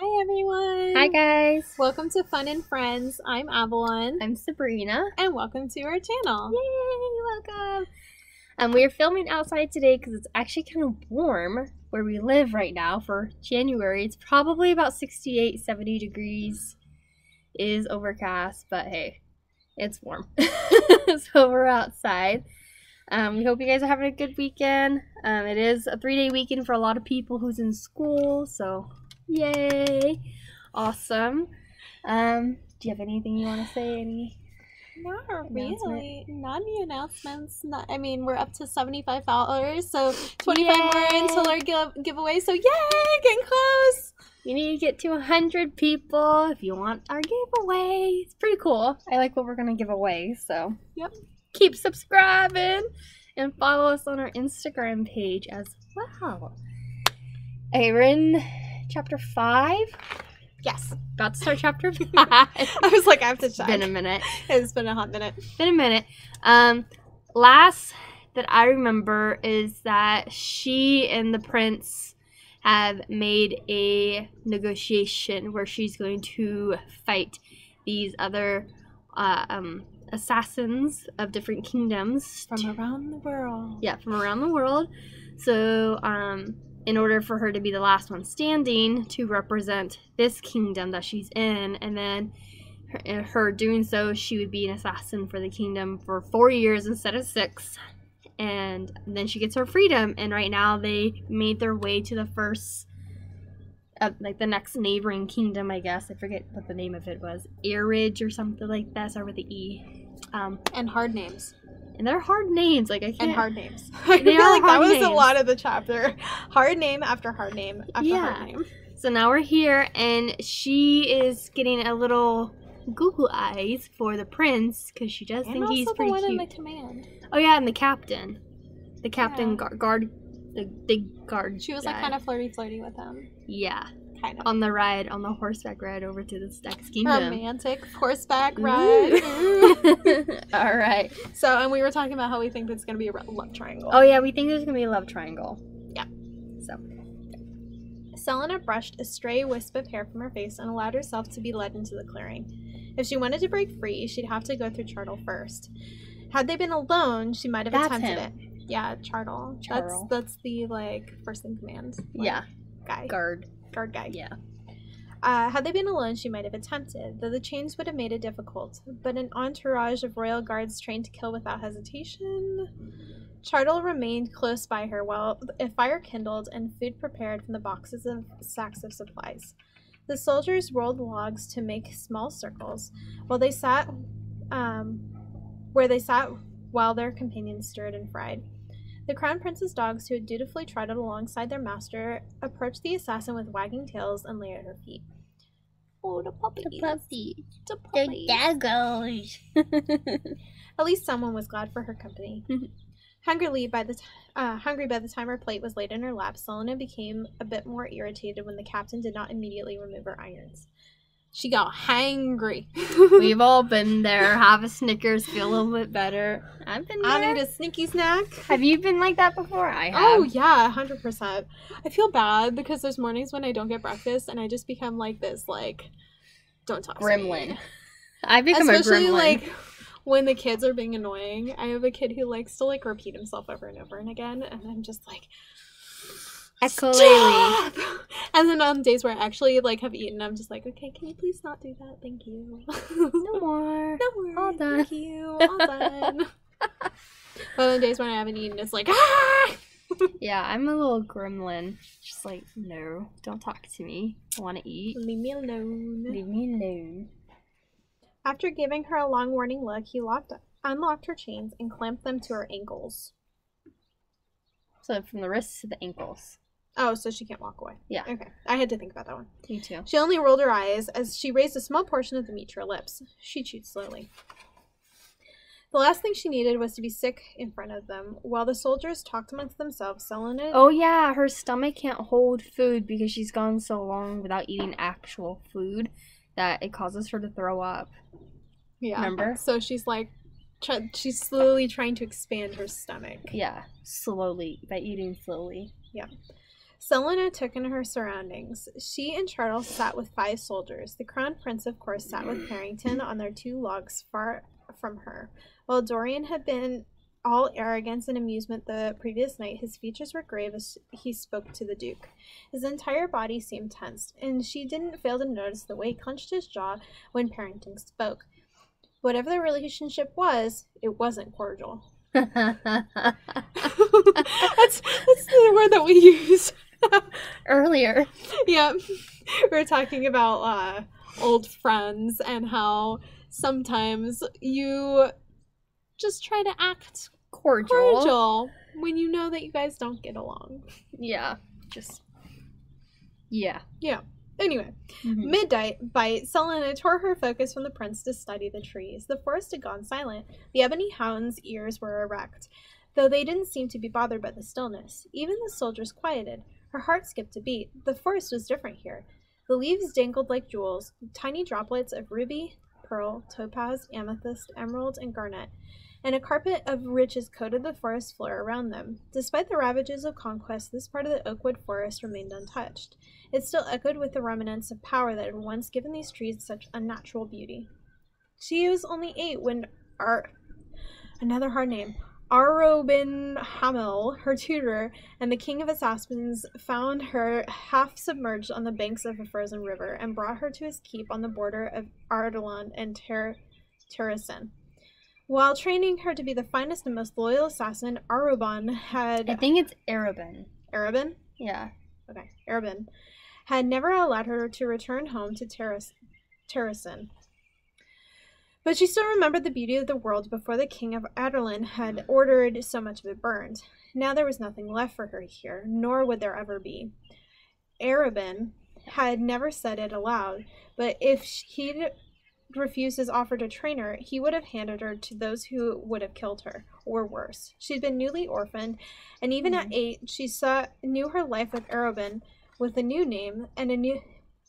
Hi everyone! Hi guys! Welcome to Fun and Friends. I'm Avalon. I'm Sabrina. And welcome to our channel. Yay! Welcome! We're filming outside today because it's actually kind of warm where we live right now for January. It's probably about 68, 70 degrees. It is overcast, but hey, it's warm. So we're outside. We hope you guys are having a good weekend. It is a 3-day weekend for a lot of people who's in school, so yay! Awesome. Do you have anything you want to say? Not really. Not any announcements. We're up to $75, so 25 more until our giveaway. So yay! Getting close! We need to get to 100 people if you want our giveaway. It's pretty cool. I like what we're going to give away, so yep. Keep subscribing and follow us on our Instagram page as well. Okay, we're in chapter 5. Yes. About to start chapter 5. I was like, I have to check. It's been a minute. It's been a hot minute. Been a minute. Last that I remember is that she and the prince have made a negotiation where she's going to fight these other assassins of different kingdoms from around the world. Yeah, from around the world. So, in order for her to be the last one standing to represent this kingdom that she's in, and then her doing so, she would be an assassin for the kingdom for 4 years instead of 6. And then she gets her freedom. And right now they made their way to the first, the next neighboring kingdom, I guess. I forget what the name of it was. Earridge or something like that. Start with the E. And hard names. And they're hard names. Like, I can't. And hard names. I feel like that was a lot of the chapter. Hard name after hard name after hard name. So now we're here, and she is getting a little Google eyes for the prince because she does think he's pretty cute. And also the one in the command. Oh yeah, and the captain. The captain guard, the big guard. She was like kind of flirty with him. Yeah. Kind of. On the horseback ride over to the next kingdom. Romantic horseback ride. All right. So, and we were talking about how we think it's going to be a love triangle. Oh yeah, we think there's going to be a love triangle. Yeah. So. Selena brushed a stray wisp of hair from her face and allowed herself to be led into the clearing. If she wanted to break free, she'd have to go through Chartle first. Had they been alone, she might have attempted it. Yeah, Chartle. That's the first in command. Guy. Guard guy. Yeah. Had they been alone, she might have attempted, though the chains would have made it difficult. But an entourage of royal guards trained to kill without hesitation. Chartle remained close by her while a fire kindled and food prepared from the boxes of sacks of supplies. The soldiers rolled logs to make small circles while they sat while their companions stirred and fried. The crown prince's dogs, who had dutifully trotted alongside their master, approached the assassin with wagging tails and lay at her feet. Oh, the puppies. The puppies. The puppies. The doggos. At least someone was glad for her company. Hungry by the time her plate was laid in her lap, Selena became a bit more irritated when the captain did not immediately remove her irons. She got hangry. We've all been there. Have a Snickers, feel a little bit better. I've been there. I need a sneaky snack. Have you been like that before? I have. Oh, yeah, 100%. I feel bad because there's mornings when I don't get breakfast and I just become like this, don't talk gremlin. To me. I become Especially, a gremlin. When the kids are being annoying. I have a kid who likes to, repeat himself over and over and again, and I'm just like... Stop! And then on days where I actually have eaten, I'm just like, okay, can you please not do that? Thank you. No more. No more. All done. Thank you. All done. But on the days when I haven't eaten, it's like, ah! Yeah, I'm a little gremlin. Just like, no, don't talk to me. I want to eat. Leave me alone. Leave me alone. After giving her a long warning look, he unlocked her chains and clamped them to her ankles. So from the wrists to the ankles. Oh, so she can't walk away. Yeah. Okay. I had to think about that one. Me too. She only rolled her eyes as she raised a small portion of the meat to her lips. She chewed slowly. The last thing she needed was to be sick in front of them. While the soldiers talked amongst themselves, Selena... Oh, yeah. Her stomach can't hold food because she's gone so long without eating actual food that it causes her to throw up. Yeah. Remember? So she's she's slowly trying to expand her stomach. Yeah. Slowly. By eating slowly. Yeah. Selena took in her surroundings. She and Charles sat with 5 soldiers. The crown prince, of course, sat with Parrington on their 2 logs far from her. While Dorian had been all arrogance and amusement the previous night, his features were grave as he spoke to the Duke. His entire body seemed tense, and she didn't fail to notice the way he clenched his jaw when Parrington spoke. Whatever their relationship was, it wasn't cordial. That's the word that we use. Earlier. Yeah. We were talking about old friends and how sometimes you just try to act cordial when you know that you guys don't get along. Yeah. Yeah. Anyway, midnight, Selena tore her focus from the prince to study the trees. The forest had gone silent. The ebony hound's ears were erect, though they didn't seem to be bothered by the stillness. Even the soldiers quieted. Her heart skipped a beat. The forest was different here. The leaves dangled like jewels, tiny droplets of ruby, pearl, topaz, amethyst, emerald, and garnet, and a carpet of riches coated the forest floor around them. Despite the ravages of conquest, this part of the oakwood forest remained untouched. It still echoed with the remnants of power that had once given these trees such unnatural beauty. She was only 8 when another hard name, Arobin Hamel, her tutor, and the king of assassins found her half submerged on the banks of a frozen river and brought her to his keep on the border of Ardalan and Terrasen. While training her to be the finest and most loyal assassin, Arobin had... I think it's Arabin. Arabin? Yeah. Okay, Arabin had never allowed her to return home to Terrasen. But she still remembered the beauty of the world before the king of Adarlan had ordered so much of it burned. Now there was nothing left for her here, nor would there ever be. Arabin had never said it aloud, but if he'd refused his offer to train her, he would have handed her to those who would have killed her, or worse. She'd been newly orphaned, and even at 8, she knew her life with Arabin with a new name, and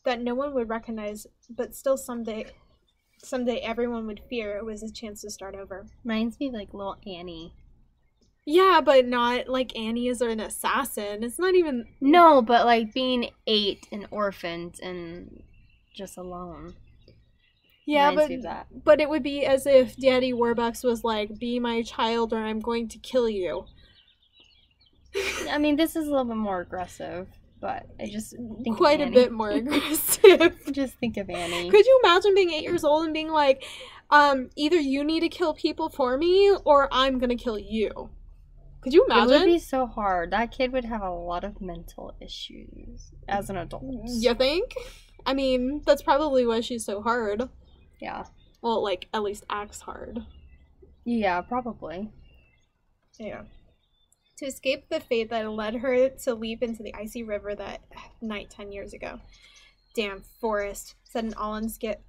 that no one would recognize, but still someday everyone would fear it was a chance to start over. Reminds me of, like, little Annie. Yeah, but not like Annie is an assassin. It's not even... No, but, like, being 8 and orphaned and just alone. Yeah, but it would be as if Daddy Warbucks was like, be my child or I'm going to kill you. I mean, this is a little bit more aggressive, but I just think quite of a Annie. bit more aggressive. Just think of Annie. Could you imagine being 8 years old and being like, either you need to kill people for me or I'm gonna kill you? Could you imagine? It would be so hard. That kid would have a lot of mental issues as an adult. You think? I mean, that's probably why she's so hard. Yeah. Well, like, at least acts hard. Yeah, probably. Yeah. To escape the fate that led her to leap into the icy river that night 10 years ago. Damn forest, said an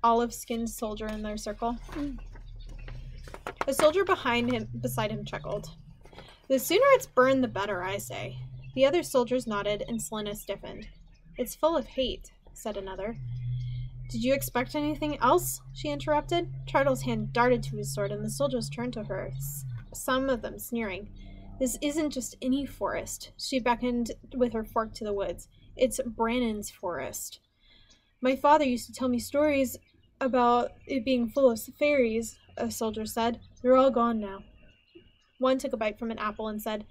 olive-skinned soldier in their circle. A soldier beside him chuckled. The sooner it's burned, the better, I say. The other soldiers nodded, and Selena stiffened. It's full of hate, said another. Did you expect anything else? She interrupted. Chartle's hand darted to his sword, and the soldiers turned to her, some of them sneering. This isn't just any forest. She beckoned with her fork to the woods. It's Brannan's forest. My father used to tell me stories about it being full of fairies, a soldier said. They're all gone now. One took a bite from an apple and said,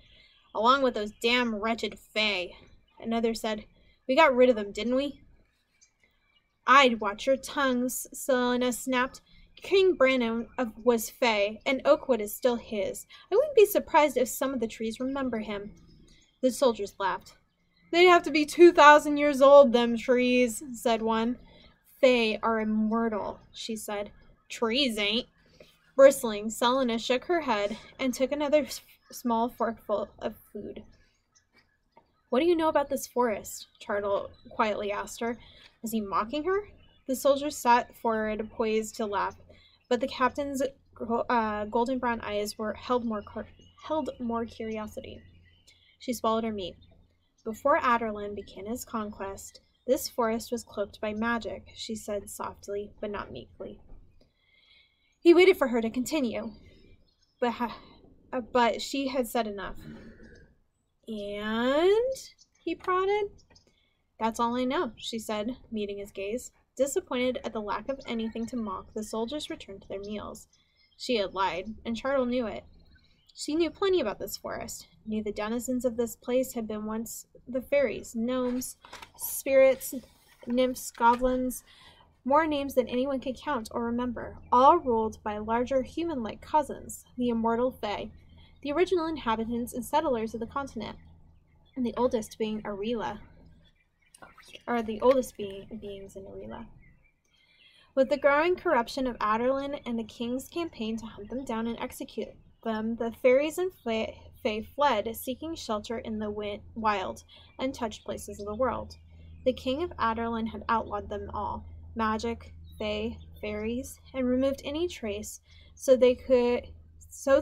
along with those damn wretched fae. Another said, we got rid of them, didn't we? I'd watch your tongues, Selena snapped. King Brannan was fae, and Oakwood is still his. I wouldn't be surprised if some of the trees remember him. The soldiers laughed. They'd have to be 2,000 years old, them trees, said one. Fae are immortal, she said. Trees ain't. Bristling, Selena shook her head and took another small forkful of food. What do you know about this forest? Chartle quietly asked her. Was he mocking her? The soldiers sat forward, poised to laugh, but the captain's golden brown eyes held more curiosity. She swallowed her meat. Before Adarlan began his conquest, this forest was cloaked by magic, she said softly, but not meekly. He waited for her to continue, but she had said enough. And he prodded. That's all I know, she said, meeting his gaze. Disappointed at the lack of anything to mock, the soldiers returned to their meals. She had lied, and Chartle knew it. She knew plenty about this forest, knew the denizens of this place had been once the fairies, gnomes, spirits, nymphs, goblins, more names than anyone could count or remember, all ruled by larger human-like cousins, the immortal Fae, the original inhabitants and settlers of the continent, and the oldest being Arela, or the oldest beings in Arela. With the growing corruption of Adarlan and the king's campaign to hunt them down and execute them, the fairies and Fae fled, seeking shelter in the wild, untouched places of the world. The king of Adarlan had outlawed them all, magic, Fae, fairies, and removed any trace so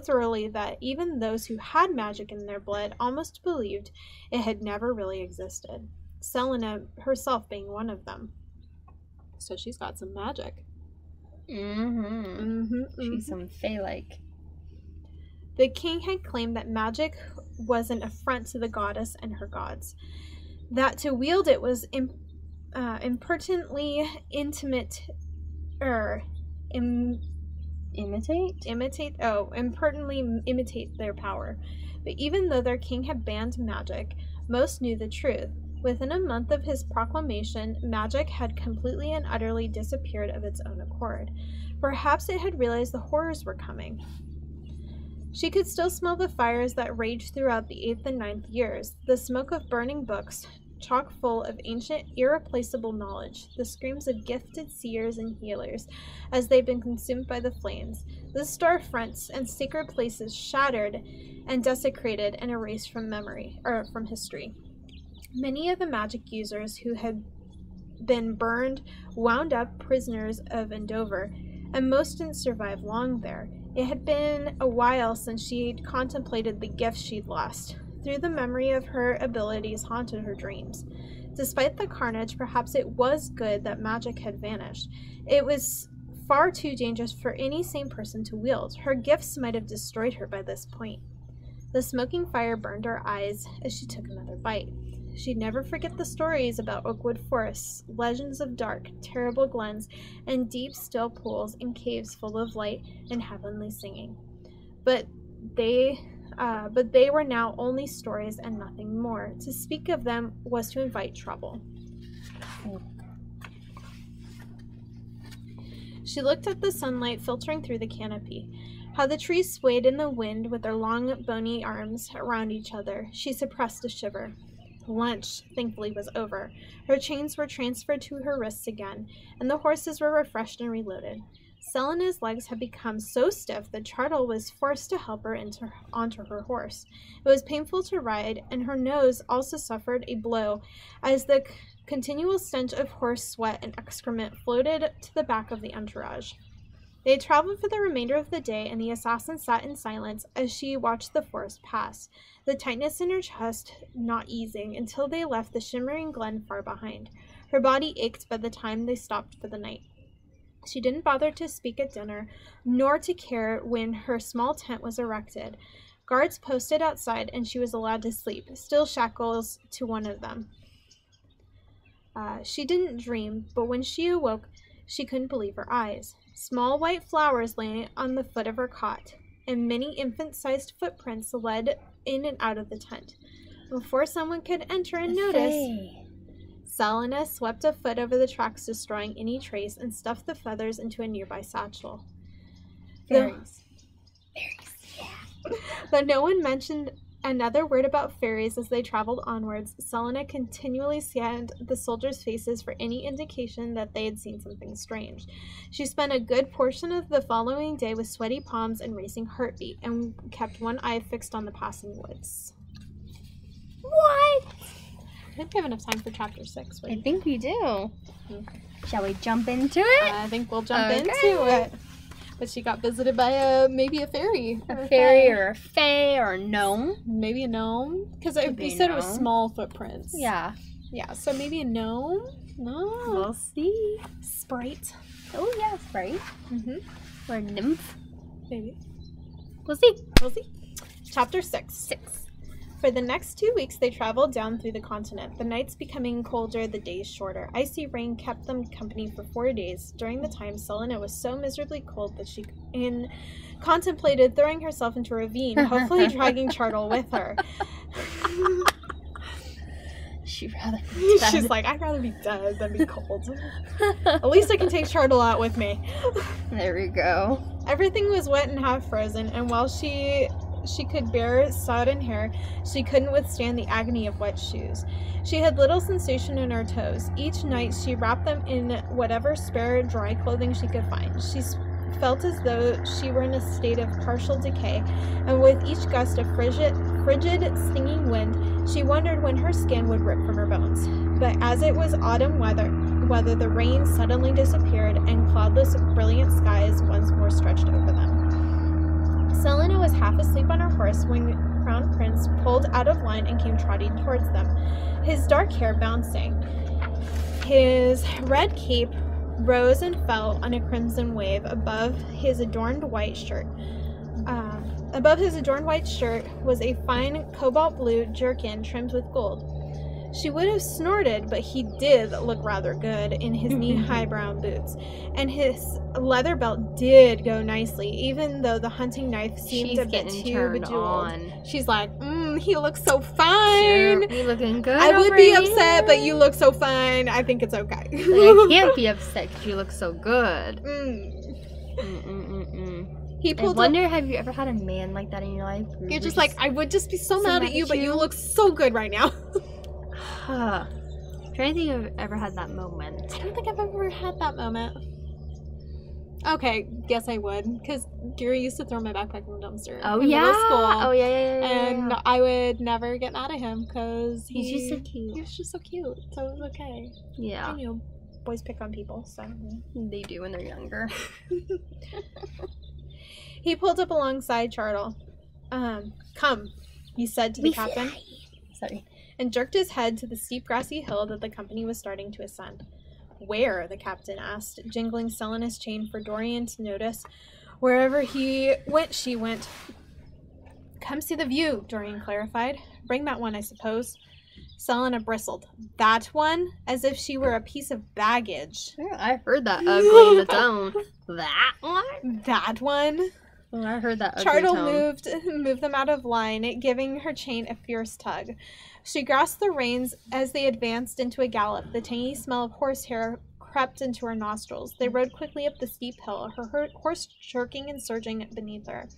thoroughly that even those who had magic in their blood almost believed it had never really existed. Selena herself being one of them. So she's got some magic. She's some Fae-like. The king had claimed that magic was an affront to the goddess and her gods. That to wield it was impertinently impertinently imitate their power. But even though their king had banned magic, most knew the truth. Within a month of his proclamation, magic had completely and utterly disappeared of its own accord. Perhaps it had realized the horrors were coming. She could still smell the fires that raged throughout the 8th and 9th years, the smoke of burning books, chock full of ancient, irreplaceable knowledge, the screams of gifted seers and healers as they'd been consumed by the flames, the storefronts and sacred places shattered and desecrated and erased from from history. Many of the magic users who had been burned wound up prisoners of Andover, and most didn't survive long there. It had been a while since she'd contemplated the gifts she'd lost. Through the memory of her abilities haunted her dreams. Despite the carnage, perhaps it was good that magic had vanished. It was far too dangerous for any sane person to wield. Her gifts might have destroyed her by this point. The smoking fire burned her eyes as she took another bite. She'd never forget the stories about Oakwood forests, legends of dark, terrible glens, and deep, still pools and caves full of light and heavenly singing. But they were now only stories and nothing more. To speak of them was to invite trouble. She looked at the sunlight filtering through the canopy, how the trees swayed in the wind with their long, bony arms around each other. She suppressed a shiver. Lunch, thankfully, was over. Her chains were transferred to her wrists again, and the horses were refreshed and reloaded. Selena's legs had become so stiff that Chartle was forced to help her onto her horse. It was painful to ride, and her nose also suffered a blow as the continual stench of horse sweat and excrement floated to the back of the entourage. They traveled for the remainder of the day, and the assassin sat in silence as she watched the forest pass, the tightness in her chest not easing until they left the shimmering glen far behind. Her body ached by the time they stopped for the night. She didn't bother to speak at dinner, nor to care when her small tent was erected. Guards posted outside, and she was allowed to sleep, still shackles to one of them. She didn't dream, but when she awoke, she couldn't believe her eyes. Small white flowers lay on the foot of her cot, and many infant-sized footprints led in and out of the tent. Before someone could enter and notice, Selena swept a foot over the tracks, destroying any trace, and stuffed the feathers into a nearby satchel. Fairies. Though no one mentioned another word about fairies as they traveled onwards, Selena continually scanned the soldiers' faces for any indication that they had seen something strange. She spent a good portion of the following day with sweaty palms and racing heartbeat, and kept one eye fixed on the passing woods. What? I think we have enough time for chapter 6. I think we do. Shall we jump into it? I think we'll jump into it. But she got visited by maybe a fairy. A fairy or a fae or a gnome. Maybe a gnome. Because we said it was small footprints. Yeah. Yeah, so maybe a gnome? No. We'll see. Sprite. Oh, yeah, sprite. Or a nymph. Maybe. We'll see. We'll see. Chapter 6. For the next 2 weeks, they traveled down through the continent, the nights becoming colder, the days shorter. Icy rain kept them company for 4 days. During the time, Selena was so miserably cold that she contemplated throwing herself into a ravine, hopefully dragging Chartle with her. She'd rather be dead. She's like, I'd rather be dead than be cold. At least I can take Chartle out with me. There we go. Everything was wet and half frozen, and while she could bear sodden hair, she couldn't withstand the agony of wet shoes. She had little sensation in her toes. Each night she wrapped them in whatever spare dry clothing she could find. She felt as though she were in a state of partial decay, and with each gust of frigid, stinging wind, she wondered when her skin would rip from her bones. But as it was autumn weather, the rain suddenly disappeared, and cloudless, brilliant skies once more stretched over them. Selena was half asleep on her horse when Crown Prince pulled out of line and came trotting towards them, his dark hair bouncing. His red cape rose and fell on a crimson wave above his adorned white shirt. Above his adorned white shirt was a fine cobalt blue jerkin trimmed with gold. She would have snorted, but he did look rather good in his knee-high brown boots, and his leather belt did go nicely, even though the hunting knife seemed a bit too bejeweled. She's like, he looks so fine. You looking good? I would be upset, but you look so fine. I think it's okay. I can't be upset because you look so good. He pulled I wonder, have you ever had a man like that in your life? You're just like, I would just be so mad at you, but you look so good right now. I'm trying to think if I've ever had that moment. I don't think I've ever had that moment. Okay, guess I would, because Gary used to throw my backpack in the dumpster. Oh, in middle school. Oh, yeah. And I would never get mad at him, because he's just so cute. He was just so cute, so it was okay. Yeah. You know, boys pick on people, so. They do when they're younger. He pulled up alongside Chartle. Come, he said to the captain. Sorry. And jerked his head to the steep grassy hill that the company was starting to ascend. Where? The captain asked, jingling Selena's chain for Dorian to notice. Wherever he went, she went. Come see the view, Dorian clarified. Bring that one, I suppose. Selena bristled. That one? As if she were a piece of baggage. Yeah, I heard that ugly on its own. That one? That one? Oh, I heard that ugly Chartle tone. moved them out of line, giving her chain a fierce tug. She grasped the reins as they advanced into a gallop. The tangy smell of horsehair crept into her nostrils. They rode quickly up the steep hill, her horse jerking and surging beneath her.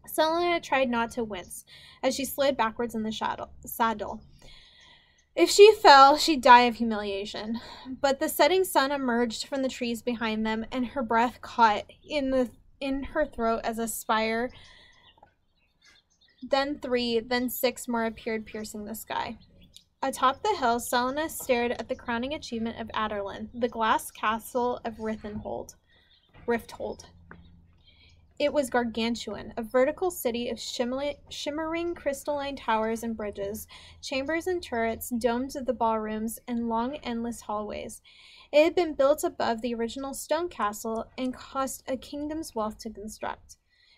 Selena tried not to wince as she slid backwards in the saddle. If she fell, she'd die of humiliation. But the setting sun emerged from the trees behind them, and her breath caught in her throat as a spire. Then 3, then 6 more appeared, piercing the sky. Atop the hill, Selena stared at the crowning achievement of Adderlin, the glass castle of Rifthold. It was gargantuan, a vertical city of shimmering crystalline towers and bridges, chambers and turrets, domes of the ballrooms, and long, endless hallways. It had been built above the original stone castle and cost a kingdom's wealth to construct.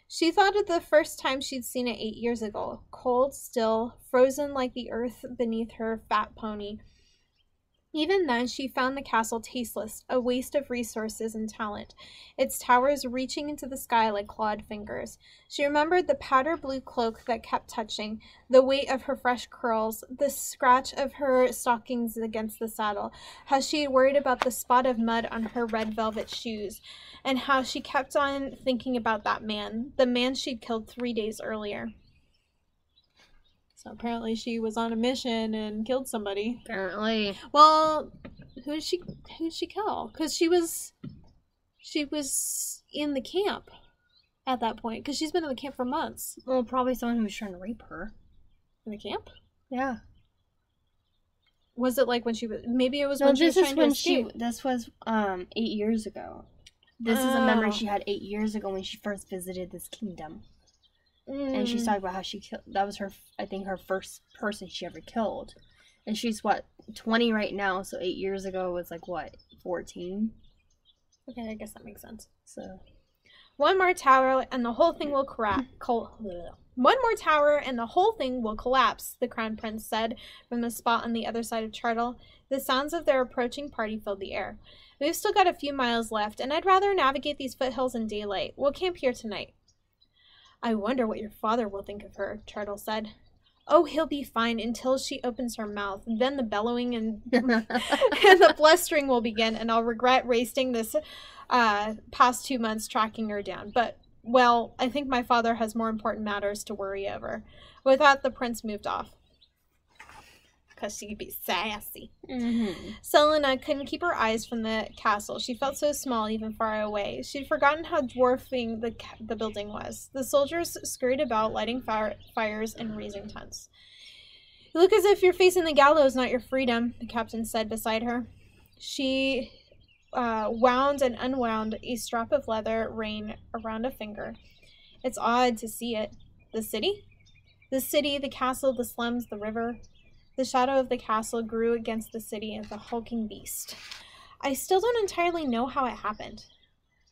She thought of the first time she'd seen it 8 years ago, cold, still, frozen like the earth beneath her fat pony. Even then, she found the castle tasteless, a waste of resources and talent, its towers reaching into the sky like clawed fingers. She remembered the powder blue cloak that kept touching, the weight of her fresh curls, the scratch of her stockings against the saddle, how she had worried about the spot of mud on her red velvet shoes, and how she kept on thinking about that man, the man she'd killed 3 days earlier. So apparently she was on a mission and killed somebody. Apparently. Well, who did she kill? Because she was in the camp at that point. Because she's been in the camp for months. Well, probably someone who was trying to rape her. In the camp? Yeah. Was it like when she was? Maybe it was when she was trying to escape. This was 8 years ago. This is a memory she had 8 years ago when she first visited this kingdom. And she's talking about how she killed. That was her, I think, her first person she ever killed. And she's, 20 right now. So 8 years ago was, 14? Okay, I guess that makes sense. So. One more tower and the whole thing will One more tower and the whole thing will collapse, the Crown Prince said from the spot on the other side of Chartle. The sounds of their approaching party filled the air. We've still got a few miles left, and I'd rather navigate these foothills in daylight. We'll camp here tonight. I wonder what your father will think of her, Chartle said. Oh, he'll be fine until she opens her mouth. Then the bellowing and and the blustering will begin, and I'll regret wasting this past 2 months tracking her down. But, well, I think my father has more important matters to worry over. With that, the prince moved off. Because she'd be sassy. Selena couldn't keep her eyes from the castle. She felt so small, even far away. She'd forgotten how dwarfing the building was. The soldiers scurried about, lighting fires and raising tents. You look as if you're facing the gallows, not your freedom, the captain said beside her. She wound and unwound a strap of leather rein around a finger. It's odd to see it. The city? The city, the castle, the slums, the river. The shadow of the castle grew against the city as a hulking beast. I still don't entirely know how it happened.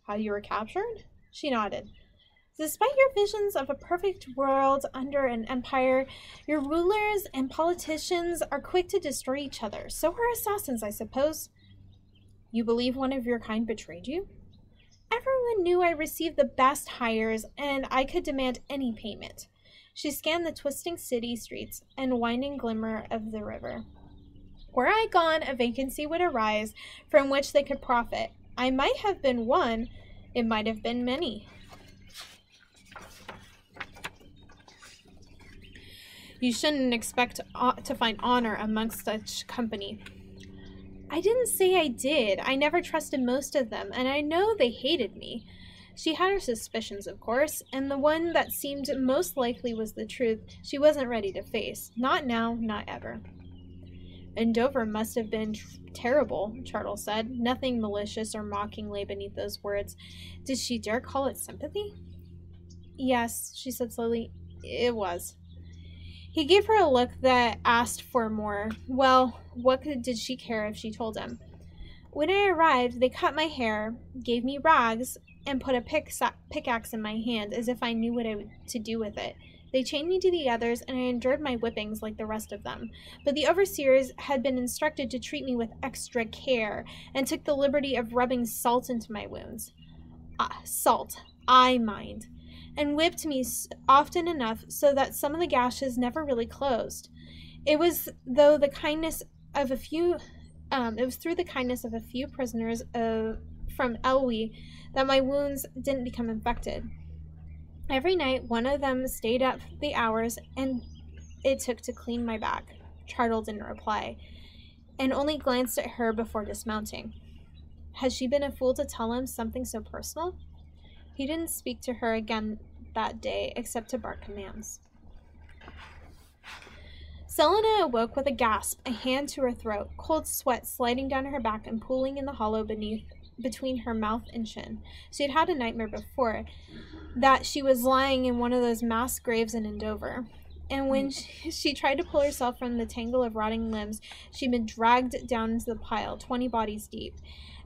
How you were captured? She nodded. Despite your visions of a perfect world under an empire, your rulers and politicians are quick to destroy each other. So are assassins, I suppose. You believe one of your kind betrayed you? Everyone knew I received the best hires, and I could demand any payment. She scanned the twisting city streets and winding glimmer of the river. Were I gone, a vacancy would arise from which they could profit. I might have been one, it might have been many. You shouldn't expect to find honor amongst such company. I didn't say I did. I never trusted most of them, and I know they hated me. She had her suspicions, of course, and the one that seemed most likely was the truth she wasn't ready to face. Not now, not ever. And Dover must have been terrible, Chartle said. Nothing malicious or mocking lay beneath those words. Did she dare call it sympathy? Yes, she said slowly. It was. He gave her a look that asked for more. Well, what did she care if she told him? When I arrived, they cut my hair, gave me rags, and put a pickaxe in my hand as if I knew what to do with it. They chained me to the others, and I endured my whippings like the rest of them. But the overseers had been instructed to treat me with extra care, and took the liberty of rubbing salt into my wounds. Salt. I mind. And whipped me often enough so that some of the gashes never really closed. It was through the kindness of a few prisoners from Elwee that my wounds didn't become infected. Every night, one of them stayed up the hours and it took to clean my back. Chartle didn't reply, and only glanced at her before dismounting. Had she been a fool to tell him something so personal? He didn't speak to her again that day, except to bark commands. Selena awoke with a gasp, a hand to her throat, cold sweat sliding down her back and pooling in the hollow between her mouth and chin. She had had a nightmare before, that she was lying in one of those mass graves in Dover. And when she tried to pull herself from the tangle of rotting limbs, she'd been dragged down into the pile, 20 bodies deep.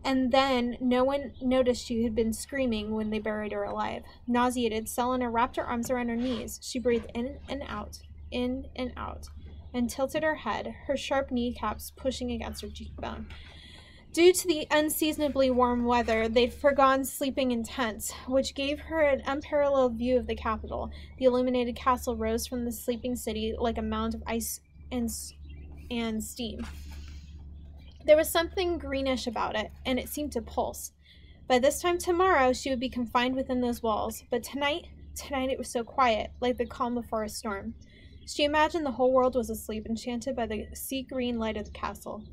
And then no one noticed she had been screaming when they buried her alive. Nauseated, Selena wrapped her arms around her knees. She breathed in and out, and tilted her head, her sharp kneecaps pushing against her cheekbone. Due to the unseasonably warm weather, they'd forgone sleeping in tents, which gave her an unparalleled view of the capital. The illuminated castle rose from the sleeping city like a mound of ice and steam. There was something greenish about it, and it seemed to pulse. By this time tomorrow, she would be confined within those walls. But tonight it was so quiet, like the calm before a storm. She imagined the whole world was asleep, enchanted by the sea-green light of the castle.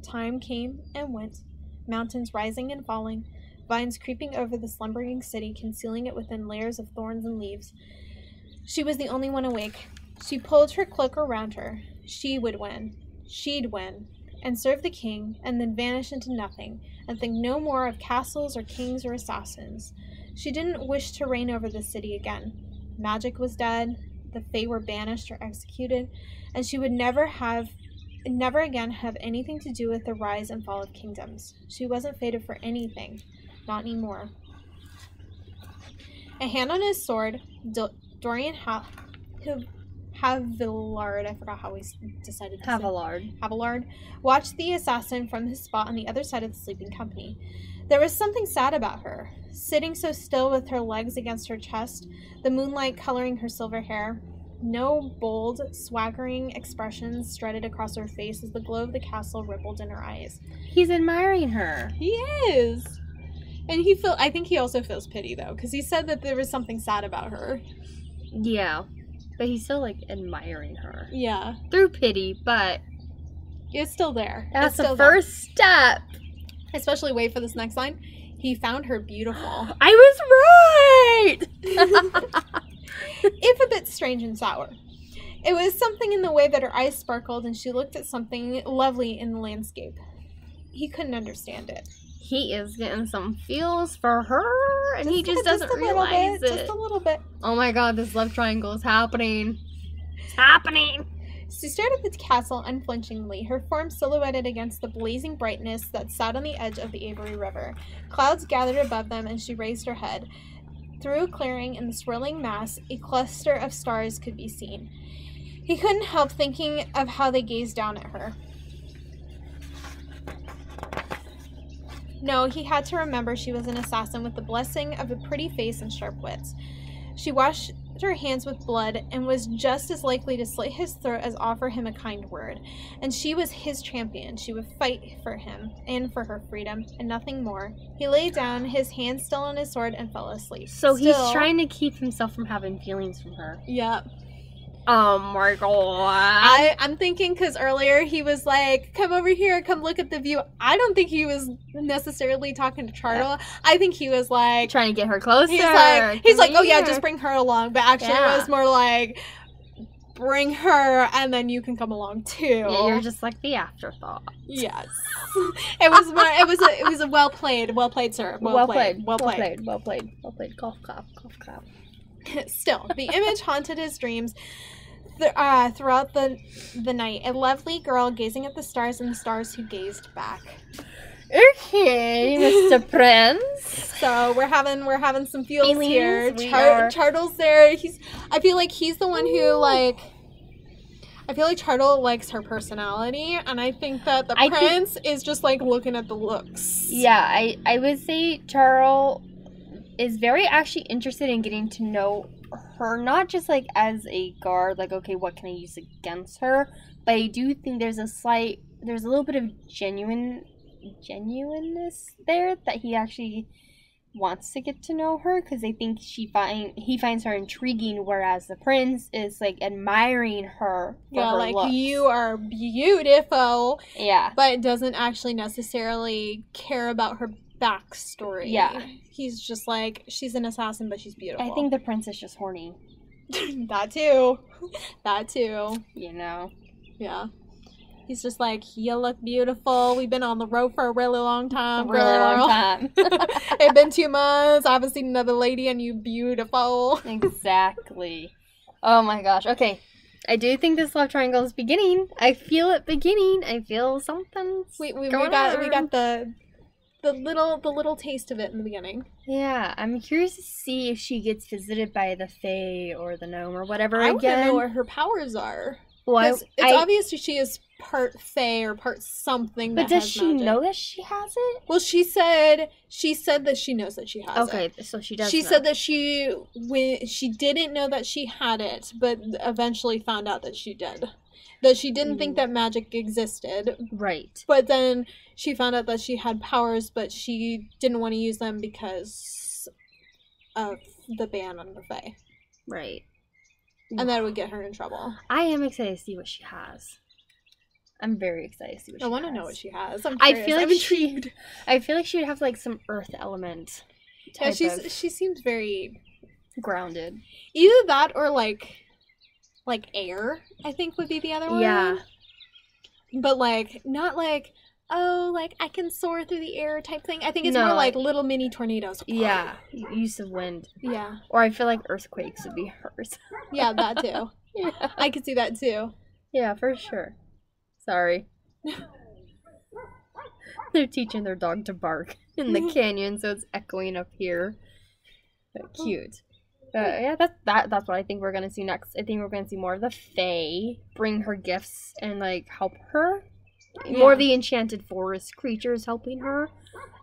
Time came and went, mountains rising and falling, vines creeping over the slumbering city, concealing it within layers of thorns and leaves. She was the only one awake. She pulled her cloak around her. She would win. She'd win. And serve the king, and then vanish into nothing, and think no more of castles or kings or assassins. She didn't wish to reign over the city again. Magic was dead, the Fae were banished or executed, and she would never again have anything to do with the rise and fall of kingdoms. She wasn't fated for anything, not anymore. A hand on his sword, Dorian Havillard, I forgot how we decided to say. Havillard watched the assassin from his spot on the other side of the sleeping company. There was something sad about her. Sitting so still with her legs against her chest, the moonlight coloring her silver hair. No bold, swaggering expressions strutted across her face as the glow of the castle rippled in her eyes. He's admiring her. He is. And I think he also feels pity, though, because he said that there was something sad about her. Yeah. But he's still, like, admiring her. Yeah. Through pity, but... it's still there. That's the first step. Especially, wait for this next line. He found her beautiful. I was right! If a bit strange and sour. It was something in the way that her eyes sparkled and she looked at something lovely in the landscape. He couldn't understand it. He is getting some feels for her and he just doesn't realize it. Just a little bit. Oh my god, this love triangle is happening. It's happening! She stared at the castle unflinchingly, her form silhouetted against the blazing brightness that sat on the edge of the Avery River. Clouds gathered above them and she raised her head. Through a clearing in the swirling mass, a cluster of stars could be seen. He couldn't help thinking of how they gazed down at her. No, he had to remember she was an assassin with the blessing of a pretty face and sharp wits. She washed her hands with blood and was just as likely to slit his throat as offer him a kind word. And she was his champion. She would fight for him and for her freedom and nothing more. He lay down, his hand still on his sword, and fell asleep. So he's trying to keep himself from having feelings from her. Yep. Oh my god. I'm thinking because earlier he was like, come over here, come look at the view. I don't think he was necessarily talking to Chartle. Yeah. I think he was like... trying to get her closer. He's like, oh yeah, just bring her along. But actually it was more like, bring her and then you can come along too. Yeah, you're just like the afterthought. Yes. It was a well played, sir. Well played. Cough, cough, cough, cough. Still, the image haunted his dreams throughout the night. A lovely girl gazing at the stars and the stars who gazed back. Okay, Mr. Prince. So we're having some feels here. Chartle's there. I feel like he's the one who I feel like Chartle likes her personality, and I think that the prince is just like looking at the looks. Yeah, I would say Charle is very actually interested in getting to know her, not just like as a guard, like, okay, what can I use against her? But I do think there's a little bit of genuineness there that he actually wants to get to know her, because I think he finds her intriguing, whereas the prince is like admiring her for her like looks. You are beautiful. Yeah. But doesn't actually necessarily care about her backstory. Yeah. He's just like, she's an assassin, but she's beautiful. I think the prince is just horny. That too. You know? Yeah. He's just like, you look beautiful. We've been on the road for a really long time, girl. It's been 2 months. I haven't seen another lady and you beautiful. Exactly. Oh my gosh. Okay. I do think this love triangle is beginning. I feel it beginning. I feel something. We got the little taste of it in the beginning. Yeah, I'm curious to see if she gets visited by the Fae or the gnome or whatever I again. want to know what her powers are. Well, it's obvious she is part Fae or part something. But does she know that she has it? Well, she said that she knows that she has it. Okay, so she does. She said that she didn't know that she had it, but eventually found out that she did. That she didn't think that magic existed. Right. But then she found out that she had powers, but she didn't want to use them because of the ban on the Fae. Right. And that would get her in trouble. I am excited to see what she has. I'm very excited to see what she has. I want to know what she has. I'm intrigued. I feel like she would have like some earth element. Yeah, she seems very grounded. Either that or like air, I think would be the other one. Yeah. But like not like, oh, like I can soar through the air type thing. I think it's more like little mini tornadoes. Yeah. Use of wind. Yeah. Or I feel like earthquakes would be hers. Yeah, that too. Yeah. I could see that too. Yeah, for sure. Sorry. They're teaching their dog to bark in the canyon, so it's echoing up here. But cute. Yeah, that's what I think we're gonna see next. I think we're gonna see more of the Fae bring her gifts and like help her. Yeah. More of the enchanted forest creatures helping her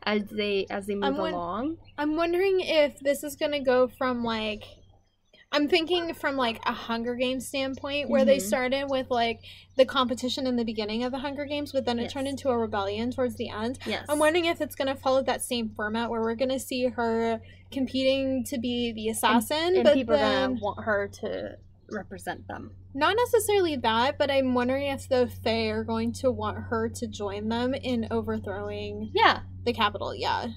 as they move along. I'm wondering if this is gonna go from like, I'm thinking from like a Hunger Games standpoint, where they started with like the competition in the beginning of the Hunger Games, but then it turned into a rebellion towards the end. Yes. I'm wondering if it's gonna follow that same format, where we're gonna see her competing to be the assassin, and but people then are gonna want her to represent them. Not necessarily that, but I'm wondering if the Fae are going to want her to join them in overthrowing the capital. Yeah.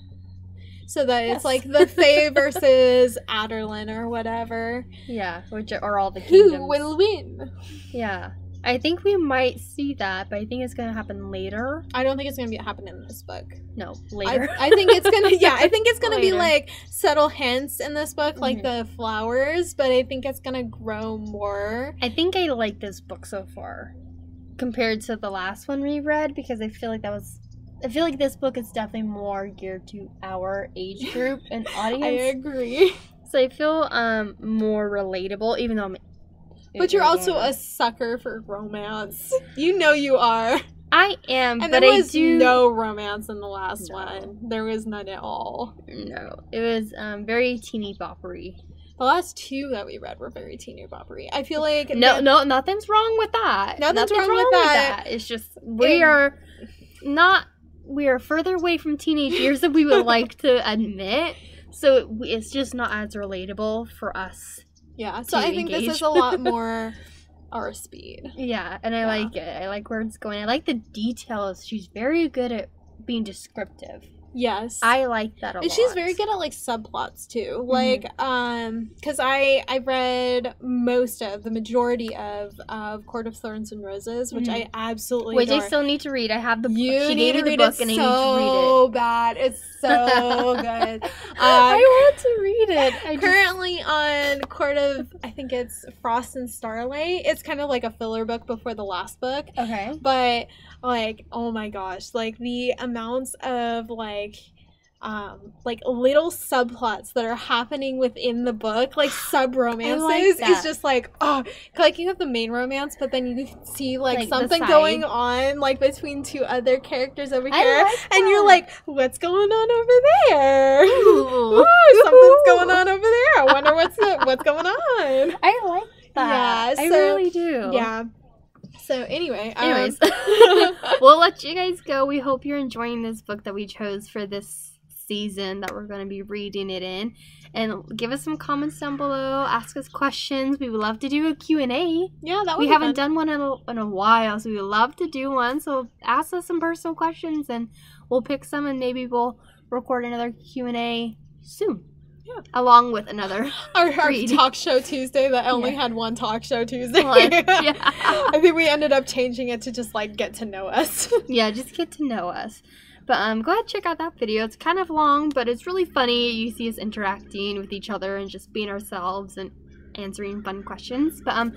So that it's like the Fae versus Adderlin or whatever. Yeah, which are all the kingdoms. Who will win? Yeah. I think we might see that, but I think it's gonna happen later. I don't think it's gonna happen in this book. No, later. I think it's gonna I think it's gonna be like subtle hints in this book, like the flowers, but I think it's gonna grow more. I think I like this book so far compared to the last one we read, because I feel like this book is definitely more geared to our age group and audience. I agree. So I feel more relatable, even though but you're also a sucker for romance. You know you are. I am, and but there was I do no romance in the last one. There was none at all. No, it was very teeny boppery. The last two that we read were very teeny boppery. I feel like no, nothing's wrong with that. Nothing's wrong with that. It's just we are further away from teenage years than we would like to admit. So it's just not as relatable for us. Yeah, so I think this is a lot more our speed. Yeah, and I like it. I like where it's going. I like the details. She's very good at being descriptive. Yes. I like that a lot. And she's very good at, like, subplots, too. Like, because I read the majority of Court of Thorns and Roses, which I absolutely adore. I still need to read. I have the book. You need to read it and I need to read it. So bad. It's so good. I want to read it. Currently on Court of, I think it's Frost and Starlight. It's kind of like a filler book before the last book. Okay. But, like, oh my gosh. Like, the amounts of, like little subplots that are happening within the book, like sub-romances, is just like, oh, like you have the main romance, but then you see like something going on like between two other characters over here, and you're like, what's going on over there? Ooh, something's going on over there. I wonder what's going on. I like that. Yeah, I really do. Yeah. So anyways, we'll let you guys go. We hope you're enjoying this book that we chose for this season that we're going to be reading it in, and give us some comments down below, ask us questions. We would love to do a Q&A. Yeah, that would we be haven't fun. done one in a while, so we would love to do one. So ask us some personal questions and we'll pick some, and maybe we'll record another Q&A soon. Yeah. Along with another our talk show Tuesday that only had one talk show Tuesday. Yeah. I think we ended up changing it to just like get to know us. Yeah, just get to know us. But go ahead and check out that video. It's kind of long, but it's really funny. You see us interacting with each other and just being ourselves and answering fun questions. But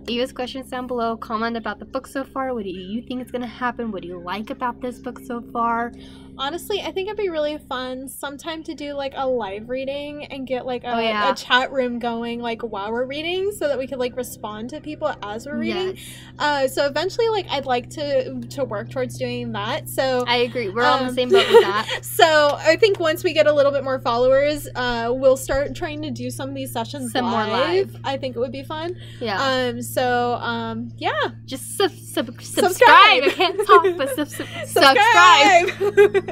leave us questions down below. Comment about the book so far. What do you think is going to happen? What do you like about this book so far? Honestly, I think it'd be really fun sometime to do like a live reading and get like a chat room going like while we're reading, so that we could like respond to people as we're reading. Yes. So eventually, like, I'd like to work towards doing that. So I agree. We're on the same boat with that. So I think once we get a little bit more followers, we'll start trying to do some of these sessions more live. I think it would be fun. Yeah. Yeah. Just subscribe. I can't talk, but subscribe.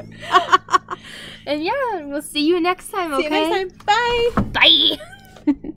And yeah, we'll see you next time, okay? See you next time. Bye. Bye.